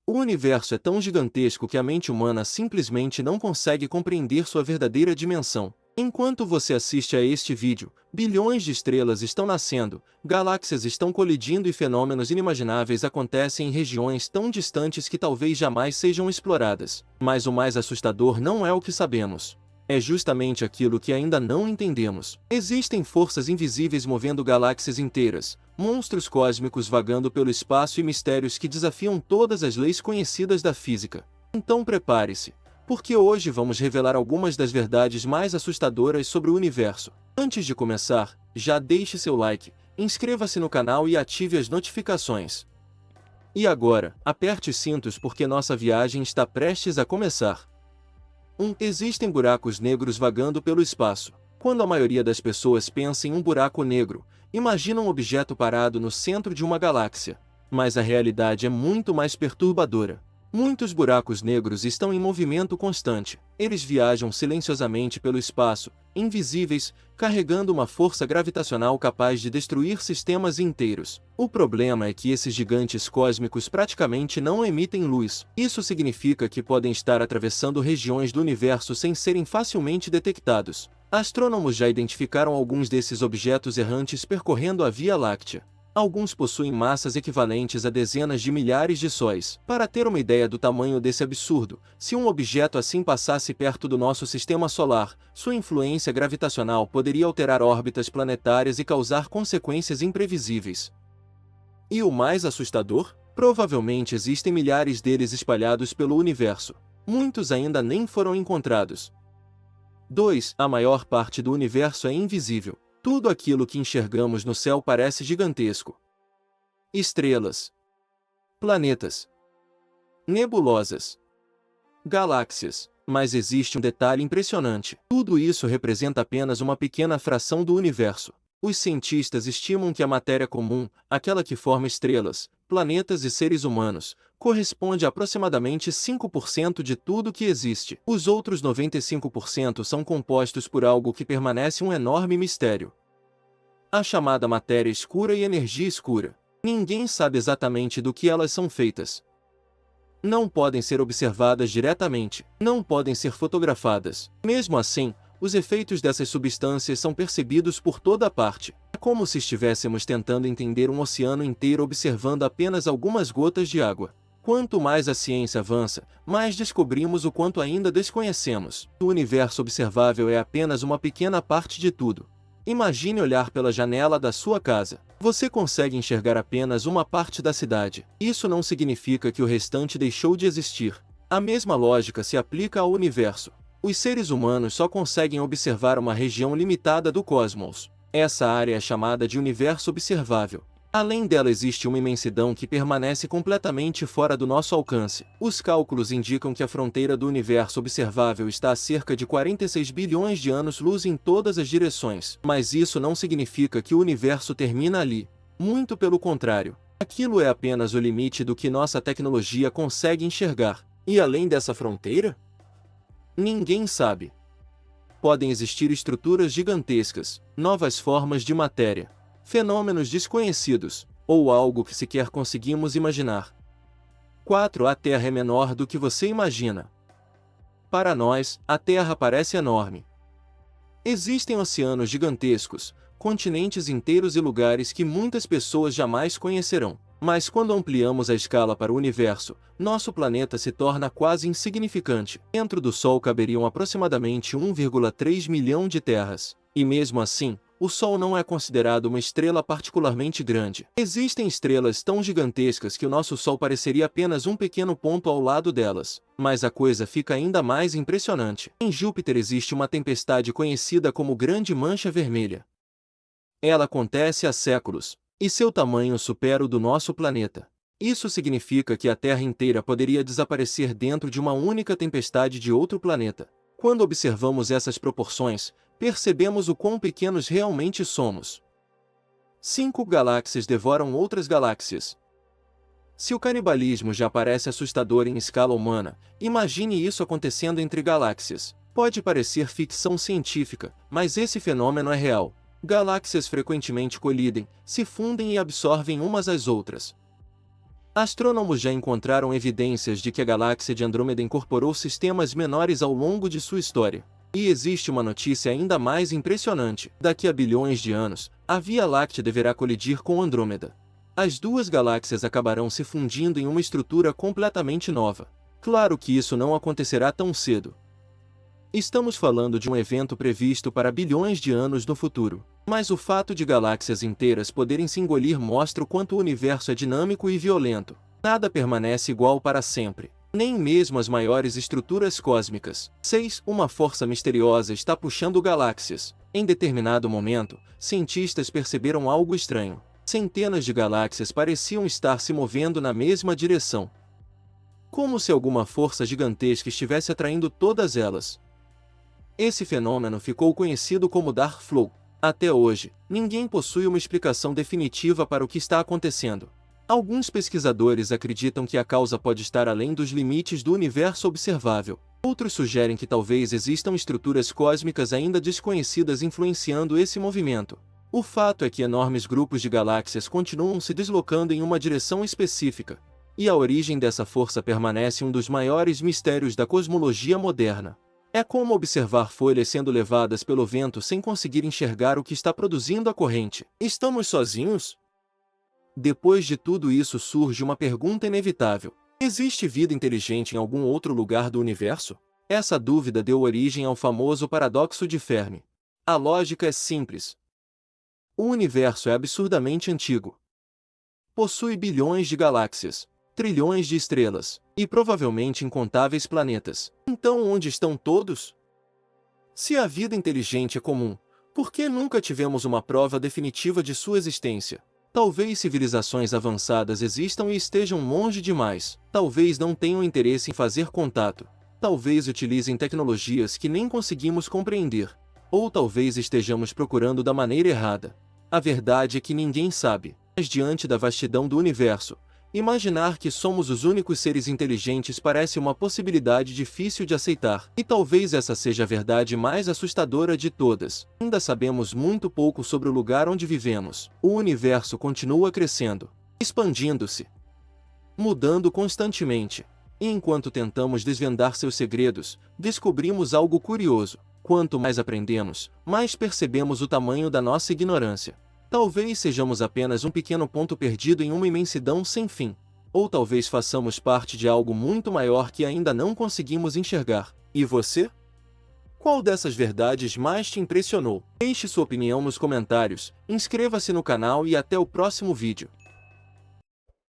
O universo é tão gigantesco que a mente humana simplesmente não consegue compreender sua verdadeira dimensão. Enquanto você assiste a este vídeo, bilhões de estrelas estão nascendo, galáxias estão colidindo e fenômenos inimagináveis acontecem em regiões tão distantes que talvez jamais sejam exploradas. Mas o mais assustador não é o que sabemos. É justamente aquilo que ainda não entendemos. Existem forças invisíveis movendo galáxias inteiras, monstros cósmicos vagando pelo espaço e mistérios que desafiam todas as leis conhecidas da física. Então prepare-se, porque hoje vamos revelar algumas das verdades mais assustadoras sobre o universo. Antes de começar, já deixe seu like, inscreva-se no canal e ative as notificações. E agora, aperte os cintos porque nossa viagem está prestes a começar. Existem buracos negros vagando pelo espaço. Quando a maioria das pessoas pensa em um buraco negro, imagina um objeto parado no centro de uma galáxia. Mas a realidade é muito mais perturbadora. Muitos buracos negros estão em movimento constante. Eles viajam silenciosamente pelo espaço, invisíveis, carregando uma força gravitacional capaz de destruir sistemas inteiros. O problema é que esses gigantes cósmicos praticamente não emitem luz. Isso significa que podem estar atravessando regiões do universo sem serem facilmente detectados. Astrônomos já identificaram alguns desses objetos errantes percorrendo a Via Láctea. Alguns possuem massas equivalentes a dezenas de milhares de sóis. Para ter uma ideia do tamanho desse absurdo, se um objeto assim passasse perto do nosso sistema solar, sua influência gravitacional poderia alterar órbitas planetárias e causar consequências imprevisíveis. E o mais assustador? Provavelmente existem milhares deles espalhados pelo universo. Muitos ainda nem foram encontrados. 2. A maior parte do universo é invisível. Tudo aquilo que enxergamos no céu parece gigantesco. Estrelas, planetas, nebulosas, galáxias. Mas existe um detalhe impressionante. Tudo isso representa apenas uma pequena fração do universo. Os cientistas estimam que a matéria comum, aquela que forma estrelas, planetas e seres humanos, corresponde a aproximadamente 5% de tudo que existe. Os outros 95% são compostos por algo que permanece um enorme mistério. A chamada matéria escura e energia escura. Ninguém sabe exatamente do que elas são feitas. Não podem ser observadas diretamente, não podem ser fotografadas. Mesmo assim, os efeitos dessas substâncias são percebidos por toda parte. É como se estivéssemos tentando entender um oceano inteiro observando apenas algumas gotas de água. Quanto mais a ciência avança, mais descobrimos o quanto ainda desconhecemos. O universo observável é apenas uma pequena parte de tudo. Imagine olhar pela janela da sua casa. Você consegue enxergar apenas uma parte da cidade. Isso não significa que o restante deixou de existir. A mesma lógica se aplica ao universo. Os seres humanos só conseguem observar uma região limitada do cosmos. Essa área é chamada de universo observável. Além dela existe uma imensidão que permanece completamente fora do nosso alcance. Os cálculos indicam que a fronteira do universo observável está a cerca de 46 bilhões de anos-luz em todas as direções. Mas isso não significa que o universo termina ali. Muito pelo contrário. Aquilo é apenas o limite do que nossa tecnologia consegue enxergar. E além dessa fronteira? Ninguém sabe. Podem existir estruturas gigantescas, novas formas de matéria, fenômenos desconhecidos, ou algo que sequer conseguimos imaginar. 4. A Terra é menor do que você imagina. Para nós, a Terra parece enorme. Existem oceanos gigantescos, continentes inteiros e lugares que muitas pessoas jamais conhecerão. Mas quando ampliamos a escala para o universo, nosso planeta se torna quase insignificante. Dentro do Sol caberiam aproximadamente 1,3 milhão de terras. E mesmo assim, o Sol não é considerado uma estrela particularmente grande. Existem estrelas tão gigantescas que o nosso Sol pareceria apenas um pequeno ponto ao lado delas. Mas a coisa fica ainda mais impressionante. Em Júpiter existe uma tempestade conhecida como Grande Mancha Vermelha. Ela acontece há séculos, e seu tamanho supera o do nosso planeta. Isso significa que a Terra inteira poderia desaparecer dentro de uma única tempestade de outro planeta. Quando observamos essas proporções, percebemos o quão pequenos realmente somos. 5 galáxias devoram outras galáxias. Se o canibalismo já parece assustador em escala humana, imagine isso acontecendo entre galáxias. Pode parecer ficção científica, mas esse fenômeno é real. Galáxias frequentemente colidem, se fundem e absorvem umas às outras. Astrônomos já encontraram evidências de que a galáxia de Andrômeda incorporou sistemas menores ao longo de sua história. E existe uma notícia ainda mais impressionante. Daqui a bilhões de anos, a Via Láctea deverá colidir com Andrômeda. As duas galáxias acabarão se fundindo em uma estrutura completamente nova. Claro que isso não acontecerá tão cedo. Estamos falando de um evento previsto para bilhões de anos no futuro. Mas o fato de galáxias inteiras poderem se engolir mostra o quanto o universo é dinâmico e violento. Nada permanece igual para sempre. Nem mesmo as maiores estruturas cósmicas. 6. Uma força misteriosa está puxando galáxias. Em determinado momento, cientistas perceberam algo estranho. Centenas de galáxias pareciam estar se movendo na mesma direção. Como se alguma força gigantesca estivesse atraindo todas elas. Esse fenômeno ficou conhecido como Dark Flow. Até hoje, ninguém possui uma explicação definitiva para o que está acontecendo. Alguns pesquisadores acreditam que a causa pode estar além dos limites do universo observável. Outros sugerem que talvez existam estruturas cósmicas ainda desconhecidas influenciando esse movimento. O fato é que enormes grupos de galáxias continuam se deslocando em uma direção específica. E a origem dessa força permanece um dos maiores mistérios da cosmologia moderna. É como observar folhas sendo levadas pelo vento sem conseguir enxergar o que está produzindo a corrente. Estamos sozinhos? Depois de tudo isso surge uma pergunta inevitável. Existe vida inteligente em algum outro lugar do universo? Essa dúvida deu origem ao famoso paradoxo de Fermi. A lógica é simples. O universo é absurdamente antigo. Possui bilhões de galáxias, trilhões de estrelas, e provavelmente incontáveis planetas. Então onde estão todos? Se a vida inteligente é comum, por que nunca tivemos uma prova definitiva de sua existência? Talvez civilizações avançadas existam e estejam longe demais. Talvez não tenham interesse em fazer contato. Talvez utilizem tecnologias que nem conseguimos compreender. Ou talvez estejamos procurando da maneira errada. A verdade é que ninguém sabe. Mas diante da vastidão do universo, imaginar que somos os únicos seres inteligentes parece uma possibilidade difícil de aceitar. E talvez essa seja a verdade mais assustadora de todas. Ainda sabemos muito pouco sobre o lugar onde vivemos. O universo continua crescendo, expandindo-se, mudando constantemente. E enquanto tentamos desvendar seus segredos, descobrimos algo curioso. Quanto mais aprendemos, mais percebemos o tamanho da nossa ignorância. Talvez sejamos apenas um pequeno ponto perdido em uma imensidão sem fim. Ou talvez façamos parte de algo muito maior que ainda não conseguimos enxergar. E você? Qual dessas verdades mais te impressionou? Deixe sua opinião nos comentários, inscreva-se no canal e até o próximo vídeo.